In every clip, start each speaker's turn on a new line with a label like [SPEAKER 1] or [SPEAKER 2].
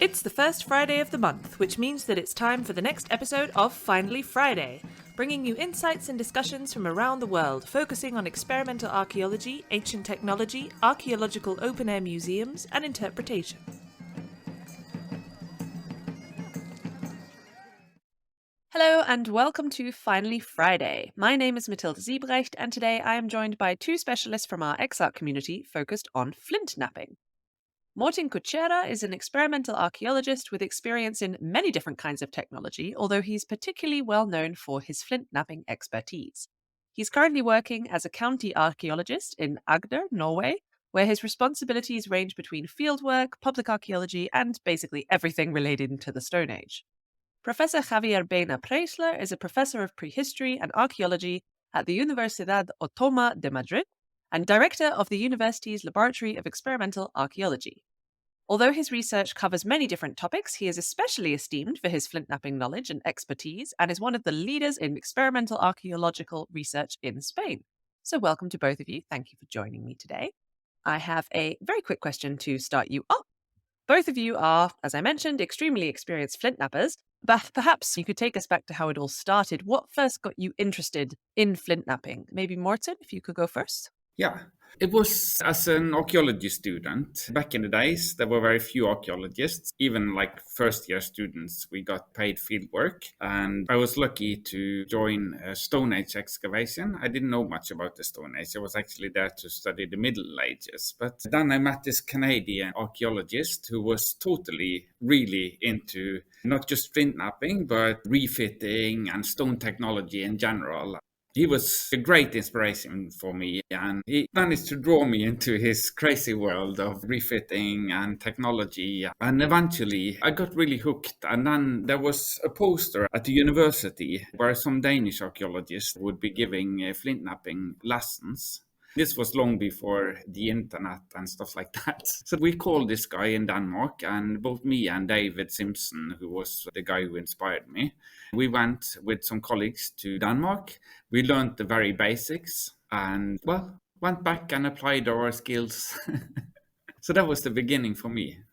[SPEAKER 1] It's the first Friday of the month, which means that it's time for the next episode of Finally Friday, bringing you insights and discussions from around the world, focusing on experimental archaeology, ancient technology, archaeological open-air museums, and interpretation. Hello and welcome to Finally Friday. My name is Mathilde Siebrecht, and today I am joined by two specialists from our EXARC community focused on flint napping. Morten Kuchera is an experimental archaeologist with experience in many different kinds of technology, although he's particularly well known for his flint napping expertise. He's currently working as a county archaeologist in Agder, Norway, where his responsibilities range between fieldwork, public archaeology, and basically everything related to the Stone Age. Professor Javier Baena Preisler is a professor of prehistory and archaeology at the Universidad Autónoma de Madrid and director of the university's Laboratory of Experimental Archaeology. Although his research covers many different topics, he is especially esteemed for his flint napping knowledge and expertise and is one of the leaders in experimental archaeological research in Spain. So welcome to both of you. Thank you for joining me today. I have a very quick question to start you off. Both of you are, as I mentioned, extremely experienced flint nappers, but perhaps you could take us back to how it all started. What first got you interested in flint napping? Maybe Morten, if you could go first.
[SPEAKER 2] Yeah, it was as an archaeology student. Back in the days, there were very few archaeologists. Even like first-year students, we got paid field work. And I was lucky to join a Stone Age excavation. I didn't know much about the Stone Age. I was actually there to study the Middle Ages. But then I met this Canadian archaeologist who was totally, really into not just flint napping, but refitting and stone technology in general. He was a great inspiration for me, and he managed to draw me into his crazy world of refitting and technology. And eventually I got really hooked. And then there was a poster at the university where some Danish archaeologists would be giving flint napping lessons. This was long before the internet and stuff like that. So we called this guy in Denmark, and both me and David Simpson, who was the guy who inspired me, we went with some colleagues to Denmark. We learned the very basics and, went back and applied our skills. So that was the beginning for me.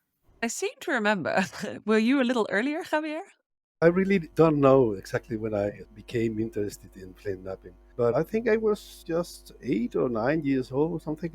[SPEAKER 1] I seem to remember. Were you a little earlier, Javier?
[SPEAKER 3] I really don't know exactly when I became interested in flint napping, but I think I was just 8 or 9 years old, something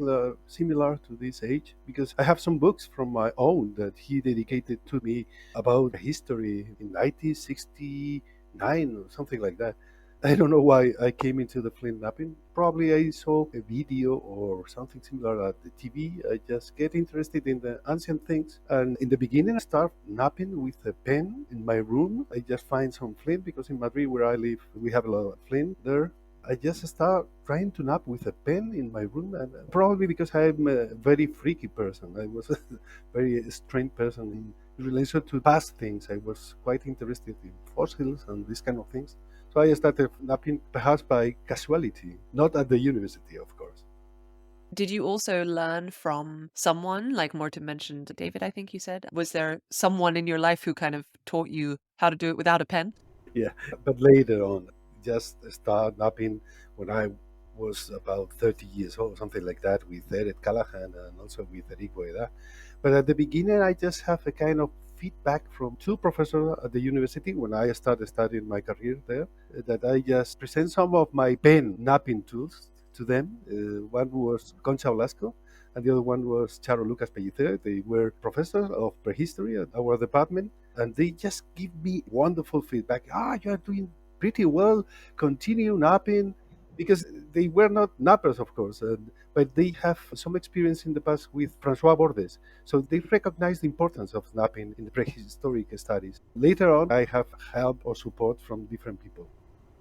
[SPEAKER 3] similar to this age, because I have some books from my own that he dedicated to me about history in 1969 or something like that. I don't know why I came into the flint napping. Probably I saw a video or something similar at the TV. I just get interested in the ancient things. And in the beginning, I start napping with a pen in my room. I just find some flint because in Madrid, where I live, we have a lot of flint there. I just start trying to nap with a pen in my room, and probably because I'm a very freaky person. I was a very strange person in relation to past things. I was quite interested in fossils and these kind of things. So I started napping perhaps by casualty, not at the university, of course.
[SPEAKER 1] Did you also learn from someone, like Morten mentioned, David, I think you said? Was there someone in your life who kind of taught you how to do it without a pen?
[SPEAKER 3] Yeah, but later on, just start napping when I was about 30 years old, something like that, with Eric Callahan and also with Eric Boeda. But at the beginning, I just have a kind of feedback from two professors at the university when I started studying my career there, that I just present some of my pen napping tools to them. One was Concha Velasco, and the other one was Charo Lucas Pellicer. They were professors of prehistory at our department, and they just give me wonderful feedback. You are doing pretty well. Continue napping, because they were not nappers, of course, but they have some experience in the past with Francois Bordes. So they recognize the importance of napping in the prehistoric studies. Later on, I have help or support from different people.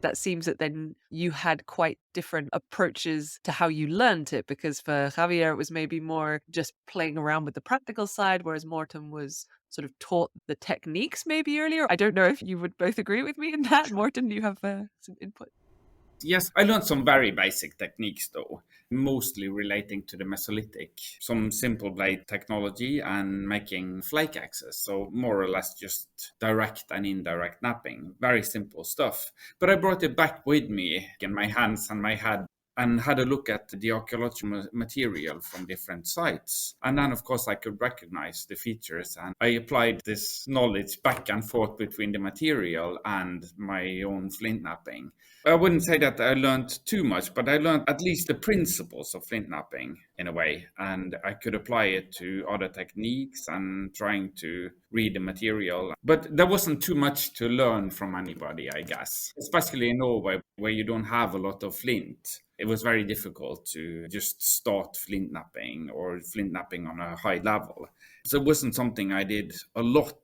[SPEAKER 1] That seems that then you had quite different approaches to how you learned it, because for Javier, it was maybe more just playing around with the practical side, whereas Morten was sort of taught the techniques maybe earlier. I don't know if you would both agree with me in that. Morten, do you have some input?
[SPEAKER 2] Yes, I learned some very basic techniques though, mostly relating to the Mesolithic, some simple blade technology and making flake axes. So more or less just direct and indirect napping, very simple stuff. But I brought it back with me in my hands and my head and had a look at the archaeological material from different sites. And then, of course, I could recognize the features, and I applied this knowledge back and forth between the material and my own flint knapping. I wouldn't say that I learned too much, but I learned at least the principles of flint knapping in a way, and I could apply it to other techniques and trying to read the material. But there wasn't too much to learn from anybody, I guess, especially in Norway where you don't have a lot of flint. It was very difficult to just start flint knapping or flint knapping on a high level. So it wasn't something I did a lot.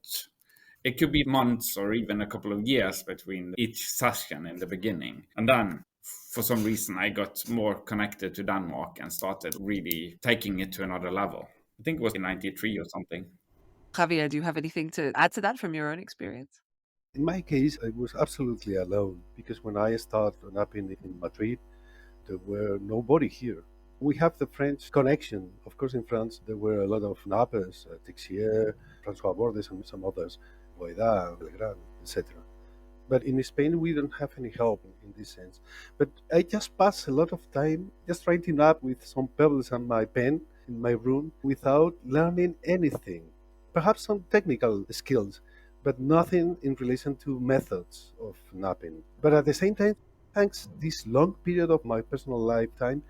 [SPEAKER 2] It could be months or even a couple of years between each session in the beginning. And then, for some reason, I got more connected to Denmark and started really taking it to another level. I think it was in 93 or something.
[SPEAKER 1] Javier, do you have anything to add to that from your own experience?
[SPEAKER 3] In my case, I was absolutely alone because when I started knapping in Madrid, there were nobody here. We have the French connection. Of course, in France, there were a lot of knappers, Texier, François Bordes, and some others, Boida, Belgrand, etc. But in Spain, we don't have any help in this sense. But I just pass a lot of time just trying to knap with some pebbles and my pen in my room without learning anything. Perhaps some technical skills, but nothing in relation to methods of knapping. But at the same time, thanks this long period of my personal lifetime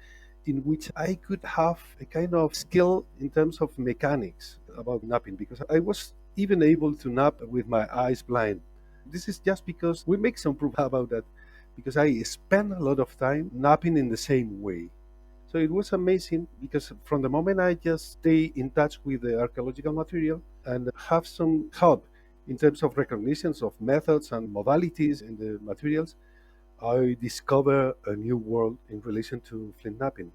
[SPEAKER 3] in which I could have a kind of skill in terms of mechanics about knapping, because I was even able to knap with my eyes blind. This is just because we make some proof about that, because I spent a lot of time knapping in the same way. So it was amazing because from the moment I just stay in touch with the archaeological material and have some help in terms of recognitions of methods and modalities in the materials, I discover a new world in relation to flint knapping,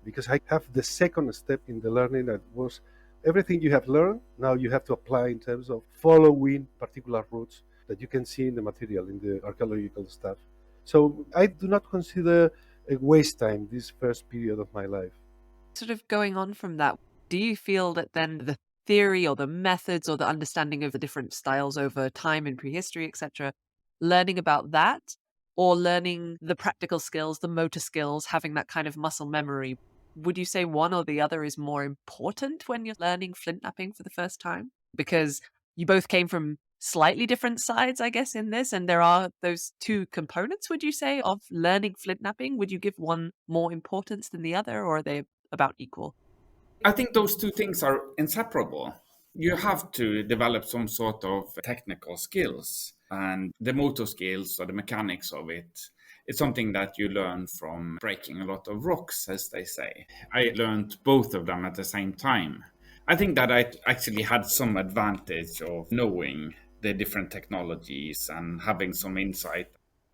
[SPEAKER 3] because I have the second step in the learning that was everything you have learned, now you have to apply in terms of following particular routes that you can see in the material, in the archaeological stuff. So I do not consider a waste time this first period of my life.
[SPEAKER 1] Sort of going on from that, do you feel that then the theory or the methods or the understanding of the different styles over time in prehistory, etc., learning about that, or learning the practical skills, the motor skills, having that kind of muscle memory, would you say one or the other is more important when you're learning flint knapping for the first time? Because you both came from slightly different sides, I guess, in this, and there are those two components, would you say, of learning flint knapping? Would you give one more importance than the other, or are they about equal?
[SPEAKER 2] I think those two things are inseparable. You have to develop some sort of technical skills, and the motor skills or the mechanics of it. It's something that you learn from breaking a lot of rocks, as they say. I learned both of them at the same time. I think that I actually had some advantage of knowing the different technologies and having some insight.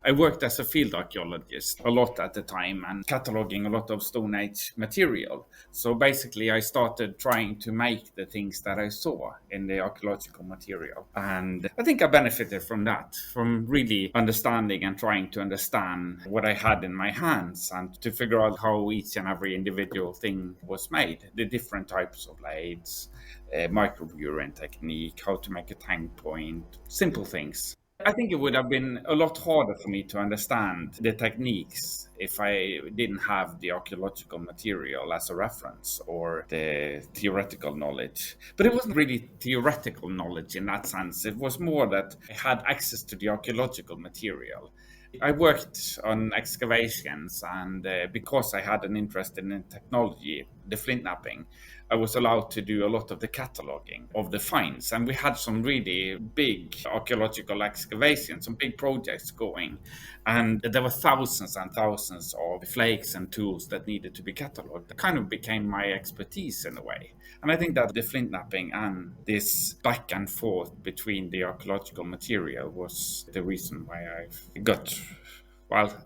[SPEAKER 2] I worked as a field archaeologist a lot at the time and cataloging a lot of Stone Age material. So basically, I started trying to make the things that I saw in the archaeological material. And I think I benefited from that, from really understanding and trying to understand what I had in my hands and to figure out how each and every individual thing was made, the different types of blades, microburin technique, how to make a tang point, simple things. I think it would have been a lot harder for me to understand the techniques if I didn't have the archaeological material as a reference or the theoretical knowledge. But it wasn't really theoretical knowledge in that sense. It was more that I had access to the archaeological material. I worked on excavations, and because I had an interest in technology, the flint knapping, I was allowed to do a lot of the cataloging of the finds. And we had some really big archaeological excavations, some big projects going. And there were thousands and thousands of flakes and tools that needed to be cataloged. It kind of became my expertise in a way. And I think that the flint knapping and this back and forth between the archaeological material was the reason why I got,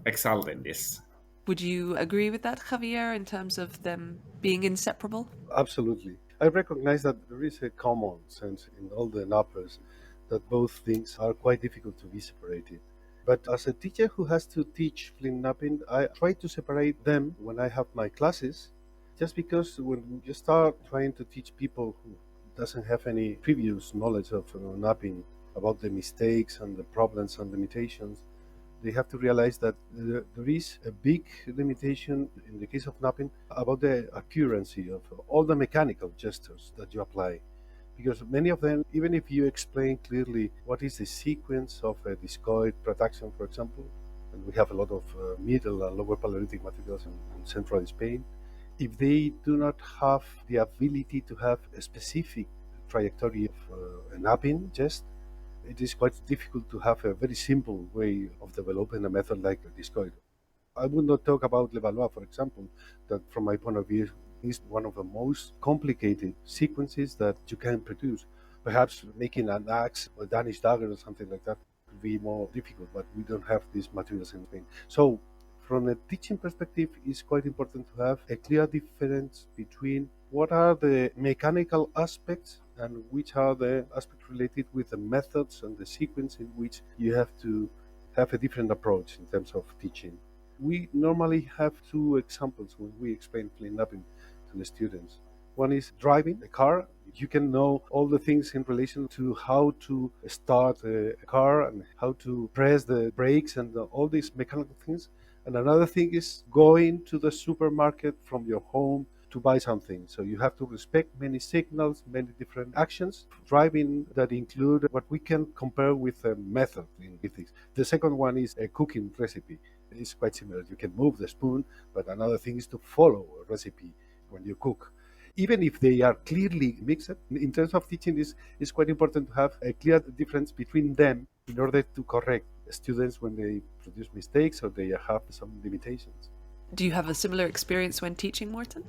[SPEAKER 2] excelled in this.
[SPEAKER 1] Would you agree with that, Javier, in terms of them being inseparable?
[SPEAKER 3] Absolutely. I recognize that there is a common sense in all the knappers that both things are quite difficult to be separated. But as a teacher who has to teach flint knapping, I try to separate them when I have my classes, just because when you start trying to teach people who doesn't have any previous knowledge of knapping about the mistakes and the problems and limitations, they have to realize that there is a big limitation in the case of napping about the accuracy of all the mechanical gestures that you apply. Because many of them, even if you explain clearly what is the sequence of a discoid production, for example, and we have a lot of middle and lower Paleolithic materials in central Spain, if they do not have the ability to have a specific trajectory of a napping gest, it is quite difficult to have a very simple way of developing a method like a discoid. I would not talk about Levallois, for example, that from my point of view is one of the most complicated sequences that you can produce. Perhaps making an axe or Danish dagger or something like that could be more difficult, but we don't have these materials in Spain. So, from a teaching perspective, it's quite important to have a clear difference between what are the mechanical aspects and which are the aspects related with the methods and the sequence in which you have to have a different approach in terms of teaching. We normally have two examples when we explain flint napping to the students. One is driving a car. You can know all the things in relation to how to start a car and how to press the brakes and all these mechanical things. And another thing is going to the supermarket from your home to buy something. So you have to respect many signals, many different actions, driving that include what we can compare with a method in ethics. The second one is a cooking recipe. It's quite similar. You can move the spoon, but another thing is to follow a recipe when you cook. Even if they are clearly mixed, in terms of teaching, it's quite important to have a clear difference between them in order to correct students when they produce mistakes or they have some limitations.
[SPEAKER 1] Do you have a similar experience when teaching, Morten?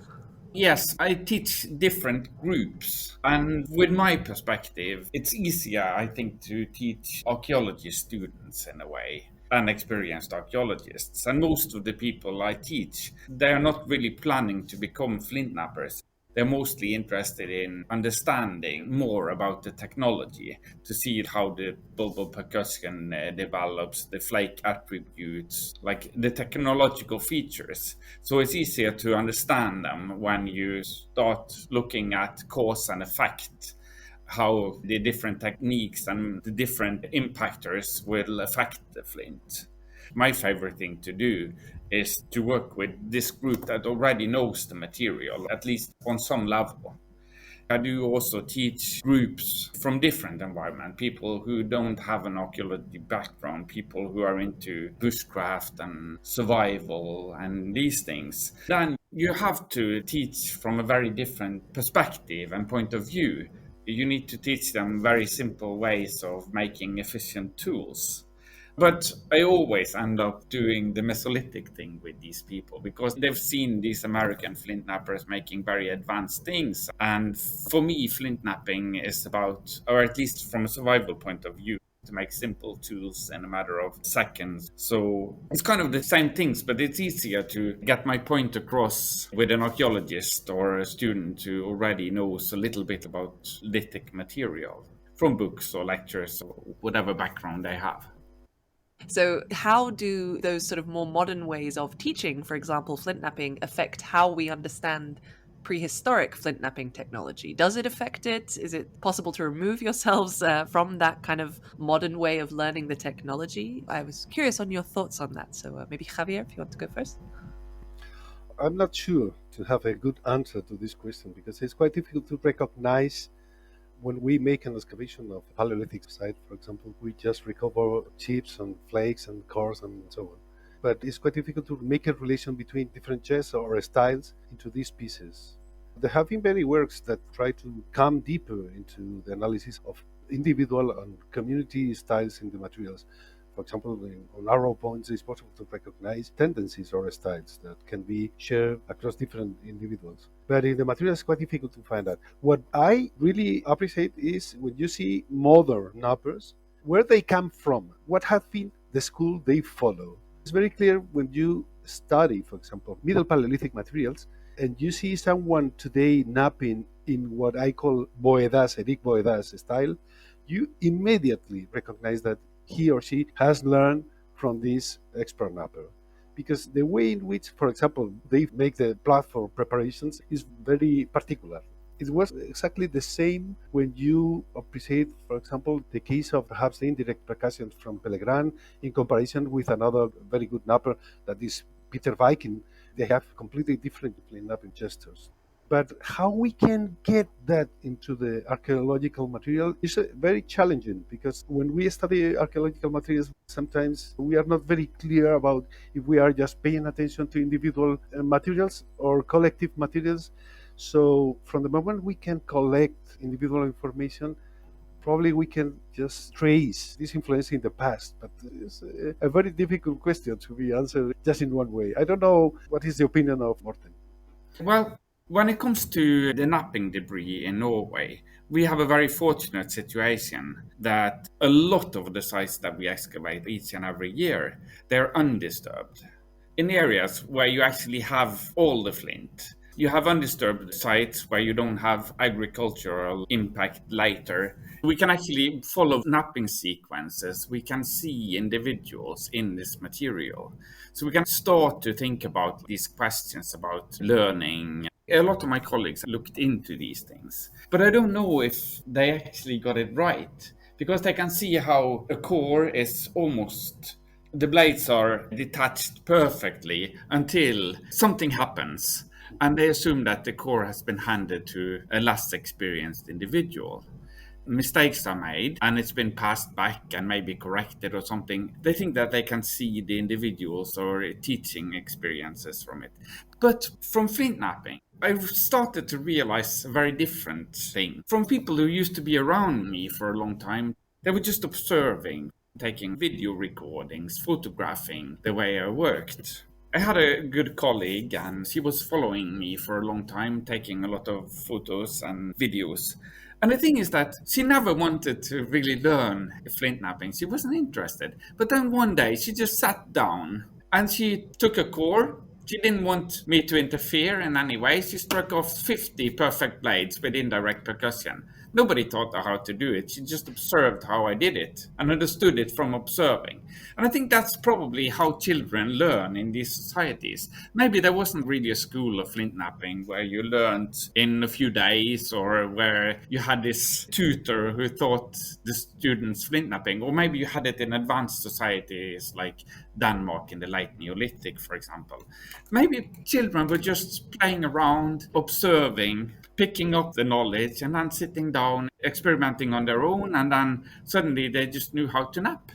[SPEAKER 2] Yes, I teach different groups, and with my perspective, it's easier, I think, to teach archaeology students in a way than experienced archaeologists. And most of the people I teach, they are not really planning to become flint nappers. They're mostly interested in understanding more about the technology to see how the bulbal percussion develops, the flake attributes, like the technological features. So it's easier to understand them when you start looking at cause and effect, how the different techniques and the different impactors will affect the flint. My favorite thing to do is to work with this group that already knows the material, at least on some level. I do also teach groups from different environments, people who don't have an archaeology background, people who are into bushcraft and survival and these things. Then you have to teach from a very different perspective and point of view. You need to teach them very simple ways of making efficient tools. But I always end up doing the Mesolithic thing with these people because they've seen these American flint nappers making very advanced things. And for me, flint napping is about, or at least from a survival point of view, to make simple tools in a matter of seconds. So it's kind of the same things, but it's easier to get my point across with an archaeologist or a student who already knows a little bit about lithic material from books or lectures or whatever background they have.
[SPEAKER 1] So how do those sort of more modern ways of teaching, for example, flint napping, affect how we understand prehistoric flint napping technology? Does it affect it? Is it possible to remove yourselves from that kind of modern way of learning the technology? I was curious on your thoughts on that. So maybe Javier, if you want to go first.
[SPEAKER 3] I'm not sure to have a good answer to this question because it's quite difficult to recognize when we make an excavation of Paleolithic site, for example, we just recover chips and flakes and cores and so on. But it's quite difficult to make a relation between different chests or styles into these pieces. There have been many works that try to come deeper into the analysis of individual and community styles in the materials. For example, on arrow points, it's possible to recognize tendencies or styles that can be shared across different individuals. But in the material, it's quite difficult to find that. What I really appreciate is when you see modern nappers, where they come from, what has been the school they follow. It's very clear when you study, for example, Middle Paleolithic materials, and you see someone today napping in what I call Boedas, Eric Boedas style, you immediately recognize that he or she has learned from this expert napper. Because the way in which, for example, they make the platform preparations is very particular. It was exactly the same when you appreciate, for example, the case of perhaps the indirect percussion from Pellegrin in comparison with another very good napper that is Peter Viking. They have completely different napping gestures. But how we can get that into the archaeological material is very challenging, because when we study archaeological materials, sometimes we are not very clear about if we are just paying attention to individual materials or collective materials. So from the moment we can collect individual information, probably we can just trace this influence in the past. But it's a very difficult question to be answered just in one way. I don't know what is the opinion of Morten.
[SPEAKER 2] Well, when it comes to the napping debris in Norway, we have a very fortunate situation that a lot of the sites that we excavate each and every year, they're undisturbed. In areas where you actually have all the flint, you have undisturbed sites where you don't have agricultural impact later. We can actually follow napping sequences. We can see individuals in this material. So we can start to think about these questions about learning. A lot of my colleagues looked into these things, but I don't know if they actually got it right, because they can see how a core is almost, the blades are detached perfectly until something happens, and they assume that the core has been handed to a less experienced individual. Mistakes are made and it's been passed back and maybe corrected or something. They think that they can see the individuals or teaching experiences from it. But from flint napping, I've started to realize a very different thing. From people who used to be around me for a long time, they were just observing, taking video recordings, photographing the way I worked. I had a good colleague and she was following me for a long time, taking a lot of photos and videos. And the thing is that she never wanted to really learn flint napping. She wasn't interested. But then one day she just sat down and she took a core. She didn't want me to interfere in any way. She struck off 50 perfect blades with indirect percussion. Nobody taught her how to do it. She just observed how I did it and understood it from observing. And I think that's probably how children learn in these societies. Maybe there wasn't really a school of flint napping where you learned in a few days, or where you had this tutor who taught the students flint napping, or maybe you had it in advanced societies like Denmark in the late Neolithic, for example. Maybe children were just playing around, observing, picking up the knowledge, and then sitting down, experimenting on their own, and then suddenly they just knew how to nap.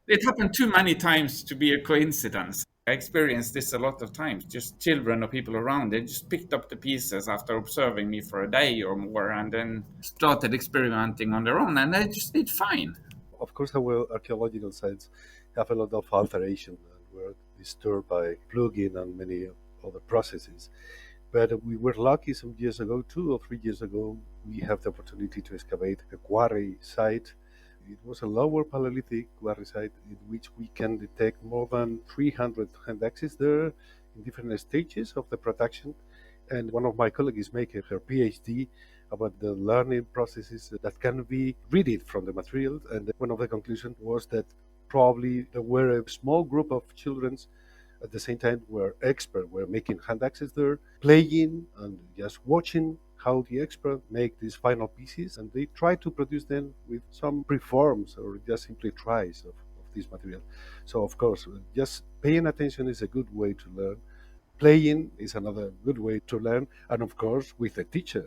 [SPEAKER 2] It happened too many times to be a coincidence. I experienced this a lot of times. Just children or people around, they just picked up the pieces after observing me for a day or more, and then started experimenting on their own, and they just did fine.
[SPEAKER 3] Of course, our archaeological sites have a lot of alteration and were disturbed by plugging and many other processes. But we were lucky some years ago, 2 or 3 years ago, we have the opportunity to excavate a quarry site. It was a lower Paleolithic quarry site in which we can detect more than 300 hand axes there in different stages of the production. And one of my colleagues is making her PhD about the learning processes that can be read from the material. And one of the conclusions was that probably there were a small group of children at the same time were expert were making hand axes there, playing and just watching how the expert make these final pieces, and they try to produce them with some preforms or just simply tries of this material. So of course, just paying attention is a good way to learn. Playing is another good way to learn, and of course with a teacher.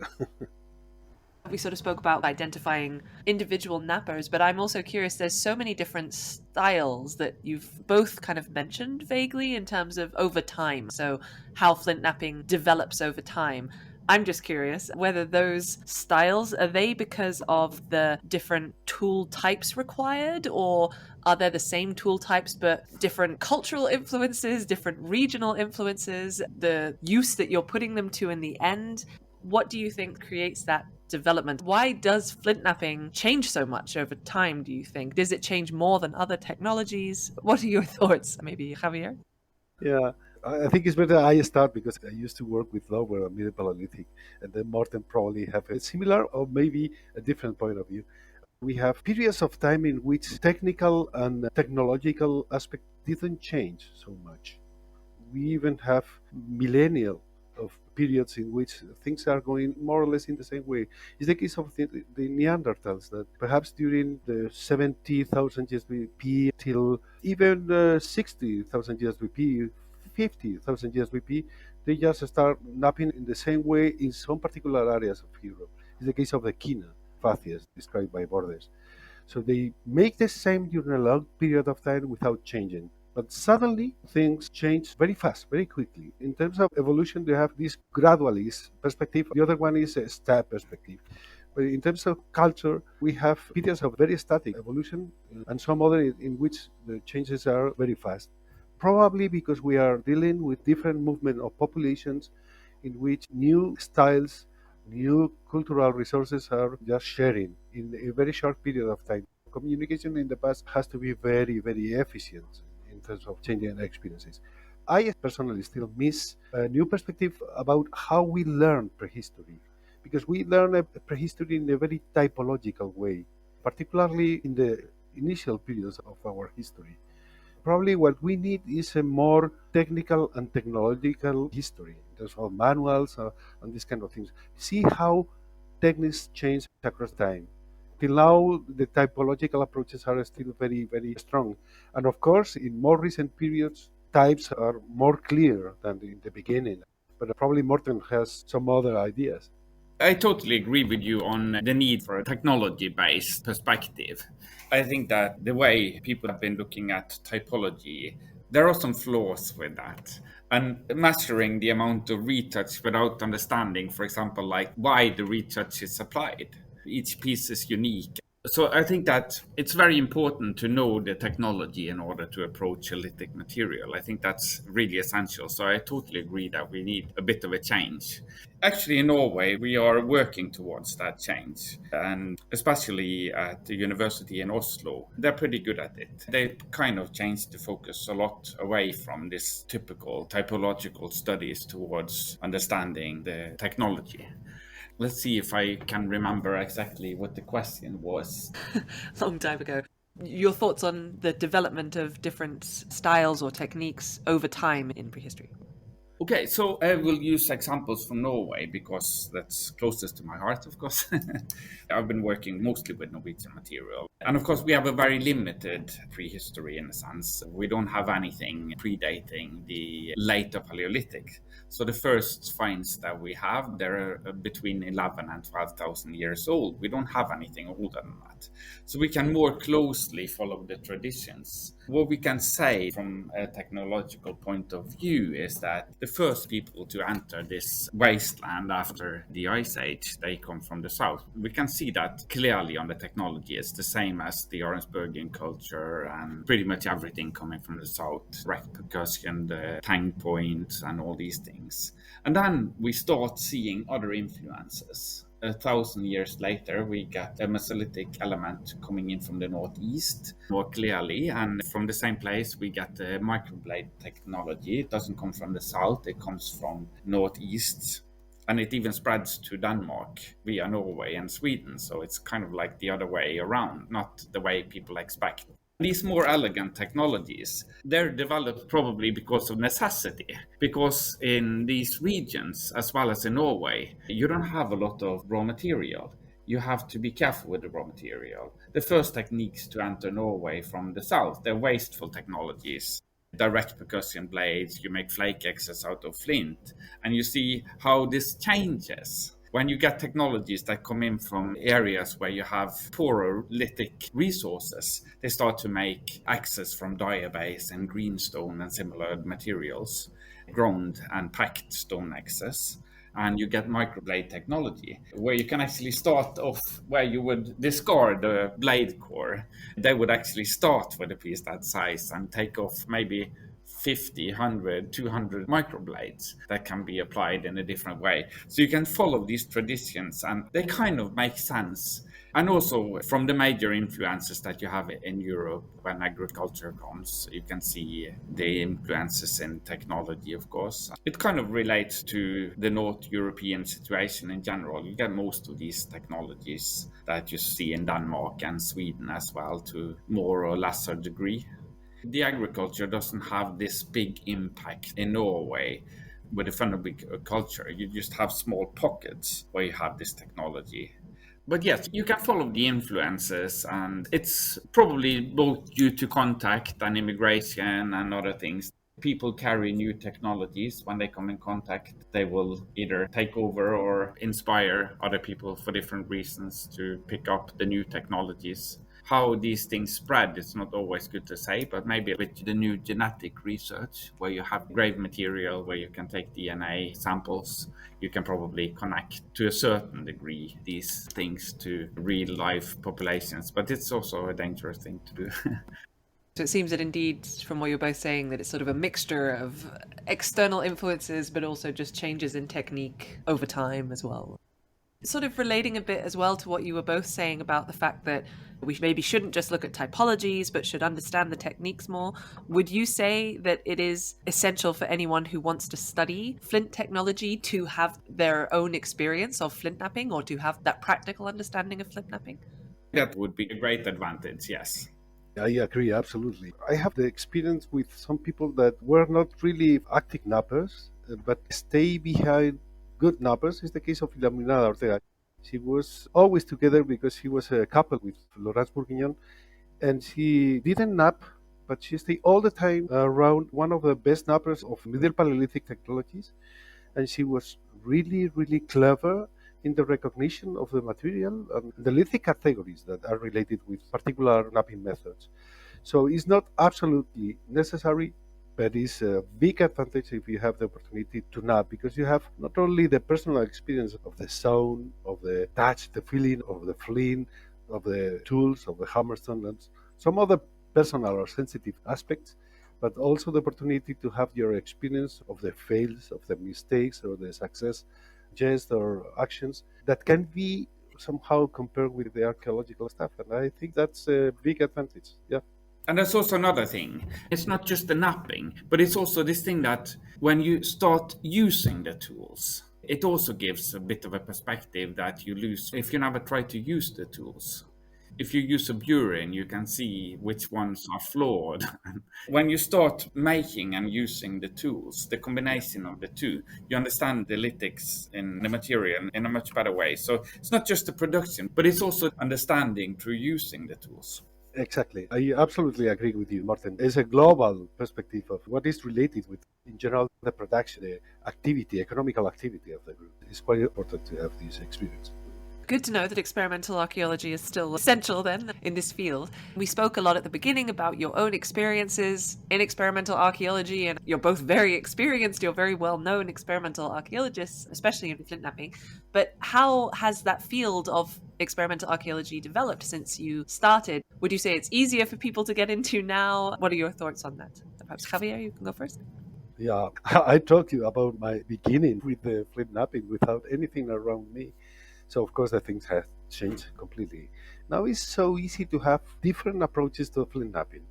[SPEAKER 1] We sort of spoke about identifying individual nappers, but I'm also curious, there's so many different styles that you've both kind of mentioned vaguely in terms of over time. So how flint napping develops over time. I'm just curious whether those styles, are they because of the different tool types required, or are they the same tool types but different cultural influences, different regional influences, the use that you're putting them to in the end? What do you think creates that development? Why does flint napping change so much over time, do you think? Does it change more than other technologies? What are your thoughts, maybe, Javier?
[SPEAKER 3] Yeah, I think it's better I start because I used to work with Lower and Middle Paleolithic, and then Morten probably have a similar or maybe a different point of view. We have periods of time in which technical and technological aspect didn't change so much. We even have millennial of periods in which things are going more or less in the same way. It's the case of the Neanderthals, that perhaps during the 70,000 years BP till even 60,000 years BP, 50,000 years BP, they just start napping in the same way in some particular areas of Europe. It's the case of the Kina fathias described by Borders. So they make the same during a long period of time without changing. But suddenly things change very fast, very quickly. In terms of evolution, they have this gradualist perspective. The other one is a step perspective. But in terms of culture, we have periods of very static evolution and some other in which the changes are very fast. Probably because we are dealing with different movement of populations in which new styles, new cultural resources are just sharing in a very short period of time. Communication in the past has to be very, very efficient in terms of changing experiences. I personally still miss a new perspective about how we learn prehistory, because we learn a prehistory in a very typological way, particularly in the initial periods of our history. Probably what we need is a more technical and technological history in terms of manuals and these kind of things. See how techniques change across time. Till now, the typological approaches are still very, very strong. And of course, in more recent periods, types are more clear than in the beginning. But probably Morten has some other ideas.
[SPEAKER 2] I totally agree with you on the need for a technology based perspective. I think that the way people have been looking at typology, there are some flaws with that. And measuring the amount of retouch without understanding, for example, like why the retouch is applied. Each piece is unique. So I think that it's very important to know the technology in order to approach a lithic material. I think that's really essential. So I totally agree that we need a bit of a change. Actually, in Norway, we are working towards that change. And especially at the university in Oslo, they're pretty good at it. They kind of changed the focus a lot away from this typical typological studies towards understanding the technology. Let's see if I can remember exactly what the question was.
[SPEAKER 1] Long time ago. Your thoughts on the development of different styles or techniques over time in prehistory?
[SPEAKER 2] Okay, so I will use examples from Norway because that's closest to my heart, of course. I've been working mostly with Norwegian material. And of course, we have a very limited prehistory in a sense. We don't have anything predating the later Paleolithic. So the first finds that we have, they're between 11 and 12,000 years old. We don't have anything older than that. So we can more closely follow the traditions. What we can say from a technological point of view is that the first people to enter this wasteland after the Ice Age, they come from the south. We can see that clearly on the technology. It's the same as the Orangeburgian culture and pretty much everything coming from the south. Rect percussion, the tang points and all these things. And then we start seeing other influences. 1,000 years later, we get a Mesolithic element coming in from the northeast more clearly. And from the same place, we get the microblade technology. It doesn't come from the south, it comes from northeast. And it even spreads to Denmark via Norway and Sweden. So it's kind of like the other way around, not the way people expect. These more elegant technologies, they're developed probably because of necessity, because in these regions, as well as in Norway, you don't have a lot of raw material. You have to be careful with the raw material. The first techniques to enter Norway from the south, they're wasteful technologies. Direct percussion blades, you make flake axes out of flint, and you see how this changes. When you get technologies that come in from areas where you have poorer lithic resources, they start to make axes from diabase and greenstone and similar materials, ground and packed stone axes. And you get microblade technology, where you can actually start off where you would discard the blade core. They would actually start with a piece that size and take off maybe 50, 100, 200 microblades that can be applied in a different way. So you can follow these traditions and they kind of make sense. And also from the major influences that you have in Europe when agriculture comes, you can see the influences in technology, of course. It kind of relates to the North European situation in general. You get most of these technologies that you see in Denmark and Sweden as well to more or lesser degree. The agriculture doesn't have this big impact in Norway with the Funderburg culture. You just have small pockets where you have this technology. But yes, you can follow the influences, and it's probably both due to contact and immigration and other things. People carry new technologies. When they come in contact, they will either take over or inspire other people for different reasons to pick up the new technologies. How these things spread, it's not always good to say, but maybe with the new genetic research, where you have grave material, where you can take DNA samples, you can probably connect to a certain degree these things to real life populations. But it's also a dangerous thing to do.
[SPEAKER 1] So it seems that indeed, from what you're both saying, that it's sort of a mixture of external influences, but also just changes in technique over time as well. Sort of relating a bit as well to what you were both saying about the fact that we maybe shouldn't just look at typologies, but should understand the techniques more. Would you say that it is essential for anyone who wants to study flint technology to have their own experience of flint knapping, or to have that practical understanding of flint knapping?
[SPEAKER 2] That would be a great advantage, yes.
[SPEAKER 3] I agree, absolutely. I have the experience with some people that were not really active nappers, but stay behind good nappers. It's the case of Iluminada Ortega. She was always together because she was a couple with Laurence Bourguignon, and she didn't nap, but she stayed all the time around one of the best nappers of Middle Paleolithic technologies, and she was really, really clever in the recognition of the material and the lithic categories that are related with particular napping methods. So it's not absolutely necessary, but it's a big advantage if you have the opportunity to nap, because you have not only the personal experience of the sound, of the touch, the feeling of the flint, of the tools, of the hammerstone, and some other personal or sensitive aspects, but also the opportunity to have your experience of the fails, of the mistakes, or the success, gests or actions that can be somehow compared with the archaeological stuff. And I think that's a big advantage. Yeah.
[SPEAKER 2] And there's also another thing. It's not just the napping, but it's also this thing that when you start using the tools, it also gives a bit of a perspective that you lose if you never try to use the tools. If you use a burin, you can see which ones are flawed. When you start making and using the tools, the combination of the two, you understand the lithics in the material in a much better way. So it's not just the production, but it's also understanding through using the tools.
[SPEAKER 3] Exactly. I absolutely agree with you, Martin. It's a global perspective of what is related with, in general, the production, the activity, economical activity of the group. It's quite important to have this experience.
[SPEAKER 1] Good to know that experimental archaeology is still essential then in this field. We spoke a lot at the beginning about your own experiences in experimental archaeology, and you're both very experienced, you're very well-known experimental archaeologists, especially in flint knapping. But how has that field of experimental archaeology developed since you started? Would you say it's easier for people to get into now? What are your thoughts on that? Perhaps Javier, you can go first.
[SPEAKER 3] Yeah, I talked to you about my beginning with the flint knapping without anything around me. So of course the things have changed completely. Now it's so easy to have different approaches to flint knapping.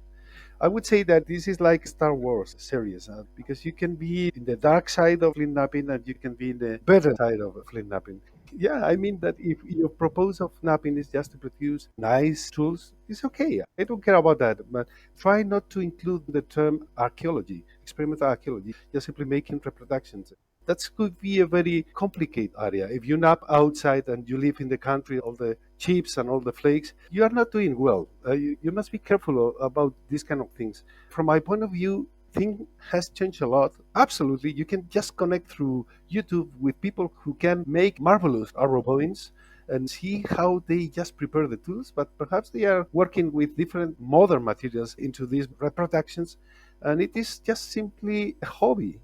[SPEAKER 3] I would say that this is like Star Wars series, because you can be in the dark side of flint knapping and you can be in the better side of flint knapping. Yeah, I mean that if your purpose of knapping is just to produce nice tools, it's okay. I don't care about that, but try not to include the term archaeology, experimental archaeology, just simply making reproductions. That could be a very complicated area. If you nap outside and you live in the country, all the chips and all the flakes, you are not doing well. You must be careful about these kind of things. From my point of view, thing has changed a lot. Absolutely, you can just connect through YouTube with people who can make marvelous arrow bones and see how they just prepare the tools, but perhaps they are working with different modern materials into these reproductions, and it is just simply a hobby.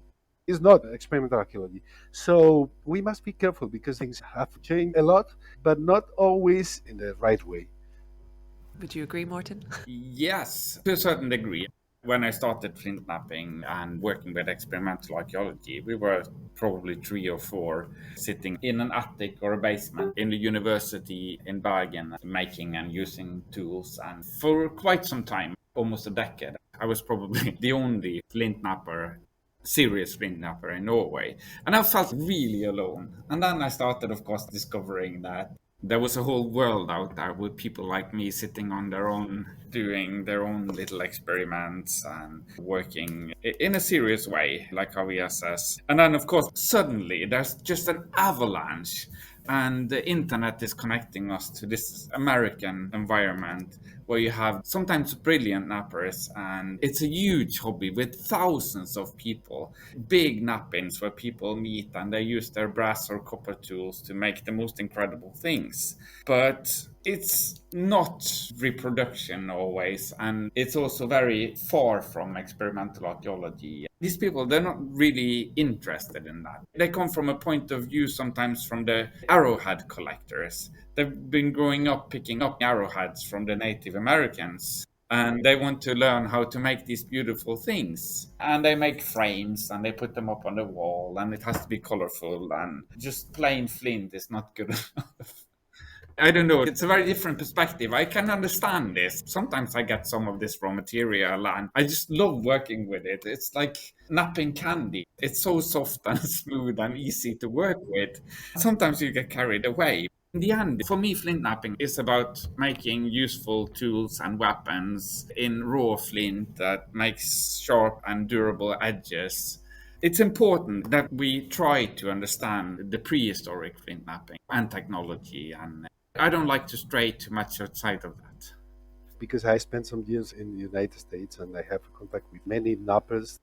[SPEAKER 3] It's not experimental archaeology. So we must be careful because things have changed a lot, but not always in the right way.
[SPEAKER 1] Would you agree, Morten?
[SPEAKER 2] Yes, to a certain degree. When I started flint knapping and working with experimental archaeology, we were probably 3 or 4 sitting in an attic or a basement in the university in Bergen, making and using tools. And for quite some time, almost a decade, I was probably the only flint napper, serious flint napper in Norway. And I felt really alone. And then I started, of course, discovering that There was a whole world out there with people like me sitting on their own, doing their own little experiments and working in a serious way, like Javier says. And then, of course, suddenly there's just an avalanche, and the internet is connecting us to this American environment where you have sometimes brilliant nappers, and it's a huge hobby with thousands of people, big nappings where people meet and they use their brass or copper tools to make the most incredible things. But it's not reproduction always, and it's also very far from experimental archaeology. These people, they're not really interested in that. They come from a point of view sometimes from the arrowhead collectors. They've been growing up picking up arrowheads from the Native Americans, and they want to learn how to make these beautiful things. And they make frames and they put them up on the wall, and it has to be colorful, and just plain flint is not good enough. I don't know. It's a very different perspective. I can understand this. Sometimes I get some of this raw material and I just love working with it. It's like napping candy. It's so soft and smooth and easy to work with. Sometimes you get carried away. In the end, for me, flint napping is about making useful tools and weapons in raw flint that makes sharp and durable edges. It's important that we try to understand the prehistoric flint napping and technology, and I don't like to stray too much outside of that.
[SPEAKER 3] Because I spent some years in the United States and I have contact with many nappers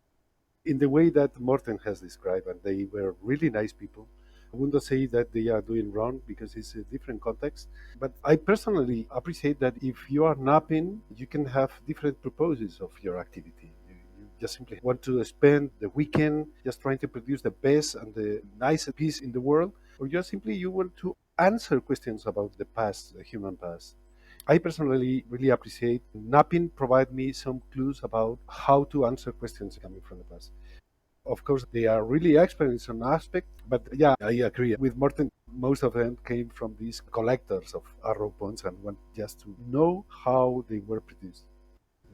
[SPEAKER 3] in the way that Morten has described, and they were really nice people. I wouldn't say that they are doing wrong because it's a different context. But I personally appreciate that if you are napping, you can have different purposes of your activity. You just simply want to spend the weekend just trying to produce the best and the nicest piece in the world, or just simply you want to answer questions about the past, the human past. I personally really appreciate napping provide me some clues about how to answer questions coming from the past. Of course, they are really expert in some aspect, but yeah, I agree with Morten. Most of them came from these collectors of arrow bones and want just to know how they were produced.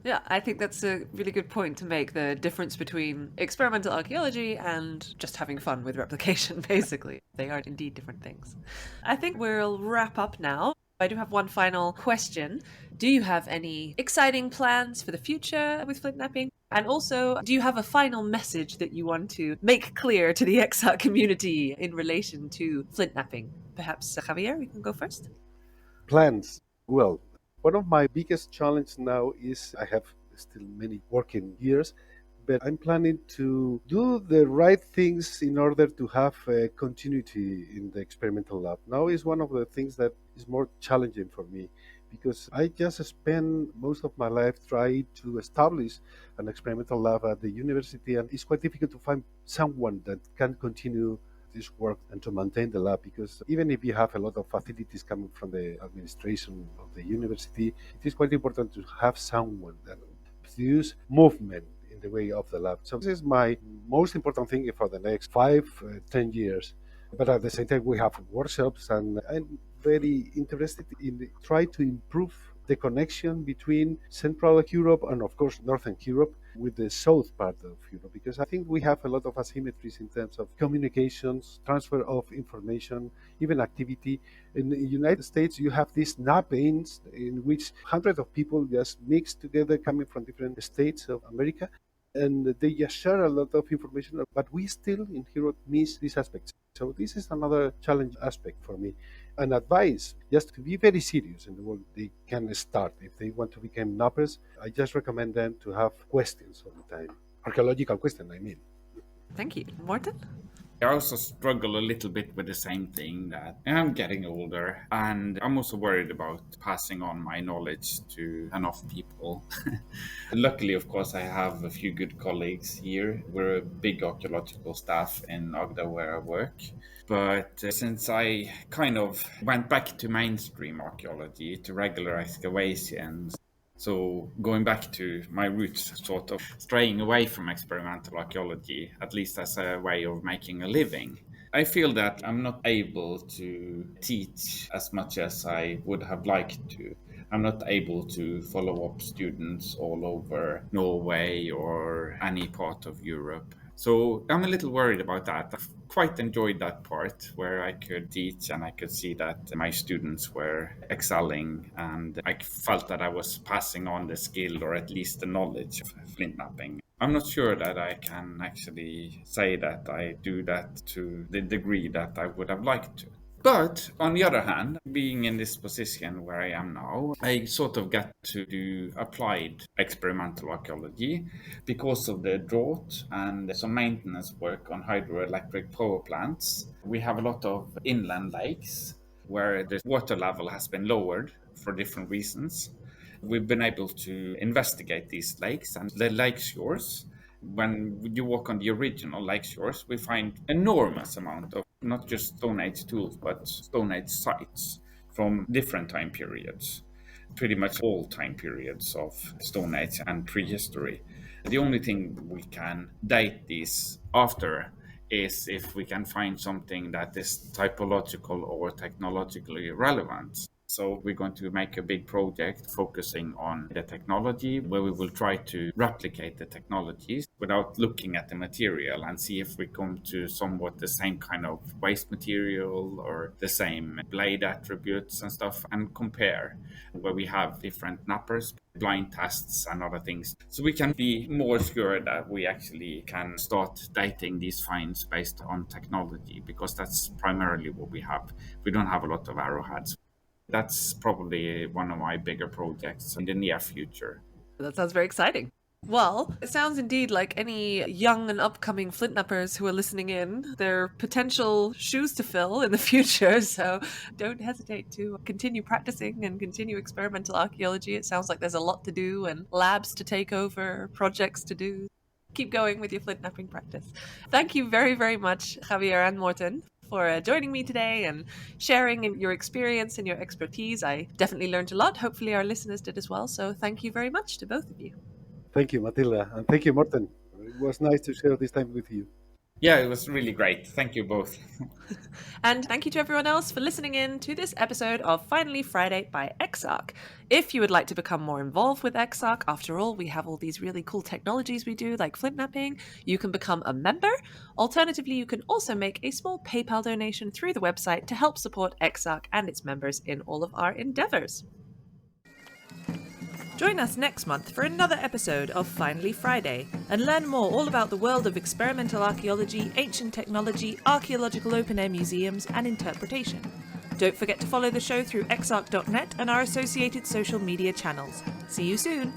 [SPEAKER 1] Yeah, I think that's a really good point to make, the difference between experimental archaeology and just having fun with replication, basically. They are indeed different things. I think we'll wrap up now. I do have one final question. Do you have any exciting plans for the future with flint napping? And also, do you have a final message that you want to make clear to the EXARC community in relation to flint napping? Perhaps, Javier, you can go first?
[SPEAKER 3] Plans. Well, one of my biggest challenges now is I have still many working years, but I'm planning to do the right things in order to have a continuity in the experimental lab. Now is one of the things that is more challenging for me because I just spend most of my life trying to establish an experimental lab at the university, and it's quite difficult to find someone that can continue this work and to maintain the lab, because even if you have a lot of facilities coming from the administration of the university, it is quite important to have someone that produce movement in the way of the lab. So this is my most important thing for the next 5, 10 years. But at the same time, we have workshops, and I'm very interested in try to improve the connection between Central Europe and, of course, Northern Europe with the south part of Europe, because I think we have a lot of asymmetries in terms of communications, transfer of information, even activity. In the United States, you have these nappings in which hundreds of people just mix together coming from different states of America, and they just share a lot of information, but we still in Europe miss these aspects. So this is another challenge aspect for me. And advice, just to be very serious in the world they can start. If they want to become nappers, I just recommend them to have questions all the time. Archaeological questions, I mean.
[SPEAKER 1] Thank you. Morten?
[SPEAKER 2] I also struggle a little bit with the same thing, that I'm getting older, and I'm also worried about passing on my knowledge to enough people. Luckily, of course, I have a few good colleagues here. We're a big archaeological staff in Agder where I work. But since I kind of went back to mainstream archaeology, to regular excavations, so going back to my roots, sort of straying away from experimental archaeology, at least as a way of making a living, I feel that I'm not able to teach as much as I would have liked to. I'm not able to follow up students all over Norway or any part of Europe. So I'm a little worried about that. I've quite enjoyed that part where I could teach and I could see that my students were excelling, and I felt that I was passing on the skill or at least the knowledge of flint knapping. I'm not sure that I can actually say that I do that to the degree that I would have liked to. But on the other hand, being in this position where I am now, I sort of get to do applied experimental archaeology because of the drought and some maintenance work on hydroelectric power plants. We have a lot of inland lakes where the water level has been lowered for different reasons. We've been able to investigate these lakes and the lake shores. When you walk on the original lake shores, we find enormous amount of not just Stone Age tools, but Stone Age sites from different time periods, pretty much all time periods of Stone Age and prehistory. The only thing we can date these after is if we can find something that is typological or technologically relevant. So we're going to make a big project focusing on the technology, where we will try to replicate the technologies without looking at the material and see if we come to somewhat the same kind of waste material or the same blade attributes and stuff, and compare where we have different knappers, blind tests and other things. So we can be more sure that we actually can start dating these finds based on technology, because that's primarily what we have. We don't have a lot of arrowheads. That's probably one of my bigger projects in the near future.
[SPEAKER 1] That sounds very exciting. Well, it sounds indeed like any young and upcoming flint knappers who are listening in, they're potential shoes to fill in the future, so don't hesitate to continue practicing and continue experimental archaeology. It sounds like there's a lot to do and labs to take over, projects to do. Keep going with your flint knapping practice. Thank you very, very much, Javier and Morten, for joining me today and sharing your experience and your expertise. I definitely learned a lot. Hopefully our listeners did as well. So thank you very much to both of you.
[SPEAKER 3] Thank you, Matilda, and thank you, Morten. It was nice to share this time with you.
[SPEAKER 2] Yeah, it was really great. Thank you both.
[SPEAKER 1] And thank you to everyone else for listening in to this episode of Finally Friday by Exarch. If you would like to become more involved with Exarch, after all, we have all these really cool technologies we do, like flint knapping, you can become a member. Alternatively, you can also make a small PayPal donation through the website to help support Exarch and its members in all of our endeavors. Join us next month for another episode of Finally Friday and learn more all about the world of experimental archaeology, ancient technology, archaeological open-air museums and interpretation. Don't forget to follow the show through exarch.net and our associated social media channels. See you soon!